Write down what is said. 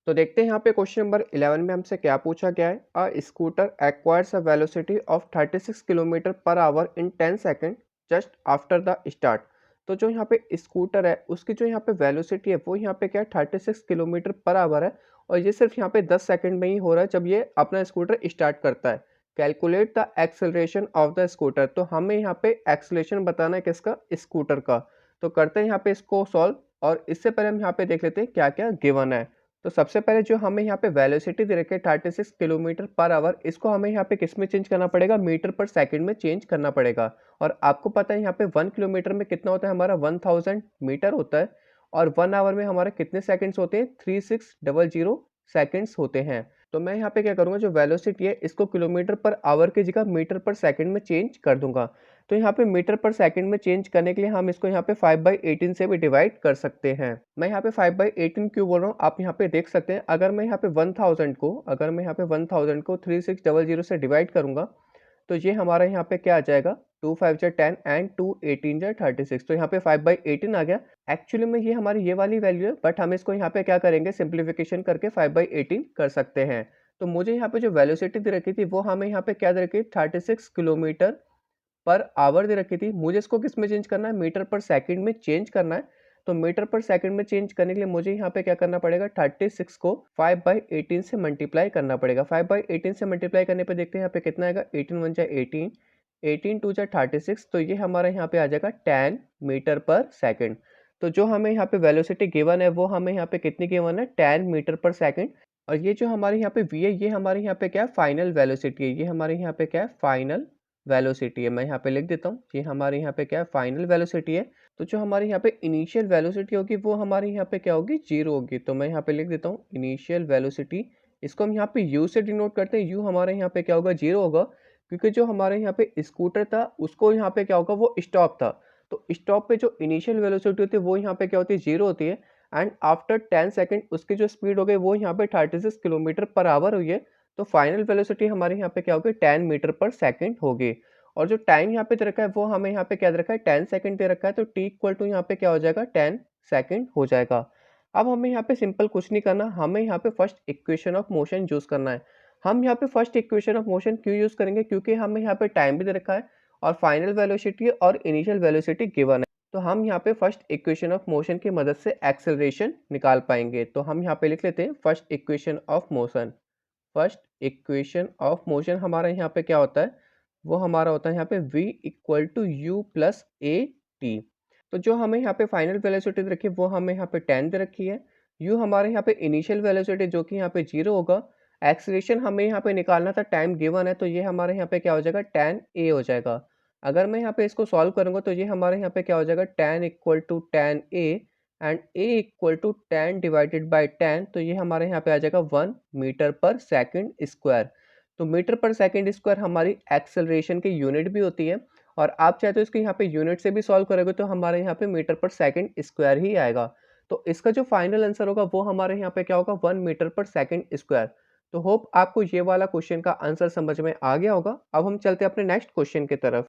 तो देखते हैं यहाँ पे क्वेश्चन नंबर 11 में हमसे क्या पूछा गया है। A scooter acquires a velocity of 36 kilometer per hour in 10 second just after the start. तो जो यहाँ पे स्कूटर है उसकी जो यहाँ पे वेलोसिटी है वो यहाँ पे क्या है 36 किलोमीटर पर आवर है, और ये सिर्फ यहाँ पे 10 सेकंड में ही हो रहा है जब ये अपना स्कूटर स्टार्ट करता है। Calculate the acceleration of the scooter. तो हमें यहाँ पे एक्सेलरेशन बताना है किसका, स्कूटर का। तो करते हैं यहाँ पे इसको सॉल्व, और इससे पहले हम यहाँ पे देख लेते हैं क्या क्या गिवन है। तो सबसे पहले जो हमें यहाँ पे वेलोसिटी दे रखी है 36 किलोमीटर पर आवर, इसको हमें यहाँ पे किस में चेंज करना पड़ेगा, मीटर पर सेकंड में चेंज करना पड़ेगा। और आपको पता है यहाँ पे 1 किलोमीटर में कितना होता है, हमारा 1000 मीटर होता है। और 1 आवर में हमारे कितने सेकंड्स होते हैं, 3600 सेकंड्स होते हैं। तो मैं यहाँ पे क्या करूँगा, जो वेलोसिटी है इसको किलोमीटर पर आवर की जगह मीटर पर सेकंड में चेंज कर दूंगा। तो यहाँ पे मीटर पर सेकंड में चेंज करने के लिए हम इसको यहाँ पे 5/18 से भी डिवाइड कर सकते हैं। मैं यहाँ पे 5/18 क्यों बोल रहा हूँ, आप यहाँ पे देख सकते हैं। अगर मैं यहाँ पे 1000 को 3600 से डिवाइड करूंगा तो ये हमारा यहाँ पे क्या आ जाएगा, 2 5 जा 10 एंड 2 18 जा 36। तो यहाँ पे 5/18 आ गया। एक्चुअली में ये हमारी ये वाली वैल्यू है, बट हम इसको यहाँ पे क्या करेंगे, सिंप्लीफिकेशन करके 5/18 कर सकते हैं। तो मुझे यहाँ पे जो वेलोसिटी दे रखी थी वो हमें यहाँ पे क्या दे रखी है, 36 किलोमीटर पर आवर दे रखी थी। मुझे इसको किस में चेंज करना है, मीटर पर सेकंड में चेंज करना है। तो मीटर पर सेकंड में चेंज करने के लिए मुझे यहाँ पे क्या करना पड़ेगा, 36 को 5/18 से मल्टीप्लाई करना पड़ेगा। 5/18 से मल्टीप्लाई करने पे देखते हैं यहाँ पे कितना आएगा, 18 1 जा 18, 18 2 जा 36। तो ये हमारा यहाँ पे आ जाएगा 10 मीटर पर सेकंड। तो जो हमें यहाँ पे वेलोसिटी गिवन है वो हमें यहाँ पे कितनी गिवन है, 10 मीटर पर सेकंड। और ये जो हमारे यहाँ पे v है ये हमारे यहाँ पे क्या है, फाइनल वेलोसिटी है। ये हमारे यहाँ पे क्या है, फाइनल वेलोसिटी है। मैं यहाँ पे लिख देता हूँ, ये हमारे यहाँ पे क्या है, फाइनल वेलोसिटी है। तो जो हमारे यहाँ पे इनिशियल वेलोसिटी होगी वो हमारे यहाँ पे क्या होगी, 0 होगी। तो मैं यहाँ पे लिख देता हूँ इनिशियल वेलोसिटी। इसको हम यहाँ पे u से डिनोट करते हैं। u हमारे यहाँ पे क्या होगा, 0 होगा, क्योंकि जो हमारे यहाँ पे स्कूटर था उसको यहाँ पे क्या होगा, वो स्टॉप था। तो स्टॉप पे जो इनिशियल वेलोसिटी होती है वो यहाँ पे क्या होती है, 0 होती है। एंड आफ्टर 10 सेकंड उसकी जो स्पीड हो गई वो यहाँ पे 36 किलोमीटर पर आवर हुई है। तो फाइनल वेलोसिटी हमारे यहाँ पे क्या होगी, 10 मीटर पर सेकंड होगी। और जो टाइम यहाँ पे दे रखा है वो हमें यहाँ पे क्या दे रखा है, 10 सेकंड दे रखा है। तो t इक्वल टू यहाँ पे क्या हो जाएगा, 10 सेकंड हो जाएगा। अब हमें यहाँ पे सिंपल कुछ नहीं करना, हमें यहाँ पे first equation of motion use करना है। हम यहाँ पे फर्स्ट इक्वेशन ऑफ मोशन क्यों यूज करेंगे, क्योंकि हमें यहाँ पे टाइम भी दे रखा है और फाइनल वेलोसिटी और इनिशियल वेलोसिटी गिवन है। तो हम यहाँ पे फर्स्ट इक्वेशन ऑफ मोशन की मदद से एक्सेलरेशन निकाल पाएंगे। तो हम यहाँ पे लिख लेते हैं first equation of motion. First equation of motion हमारा यहाँ पे क्या होता है, वो हमारा होता है यहाँ पे v equal to u plus a t. तो जो हमें यहाँ पे फाइनल वेलोसिटी दे रखी है वो हमें यहाँ पे 10 दे रखी है। u हमारे यहाँ पे इनिशियल वेलोसिटी जो कि यहाँ पे 0 होगा। एक्सीलरेशन हमें यहाँ पे निकालना था, टाइम गिवन है, तो ये हमारे यहाँ पे क्या हो जाएगा, 10 a हो जाएगा। अगर मैं यहाँ पे इसको सॉल्व करूंगा तो ये हमारे यहाँ पे क्या हो जाएगा, 10 equal to 10a and a equal to 10 divided by 10। तो ये हमारे यहाँ पे आ जाएगा 1 मीटर पर सेकंड स्क्वायर। तो मीटर पर सेकंड स्क्वायर हमारी एक्सेलरेशन की यूनिट भी होती है। और आप चाहे तो इसको यहाँ पे यूनिट से भी सॉल्व करोगे तो हमारे यहाँ पे मीटर पर सेकंड स्क्वायर ही आएगा। तो इसका जो फाइनल आंसर होगा वो हमारे यहाँ पे क्या होगा, 1 मीटर पर सेकंड स्क्वायर। तो होप आपको ये वाला क्वेश्चन का आंसर समझ में आ गया होगा। अब हम चलते हैं अपने नेक्स्ट क्वेश्चन की तरफ।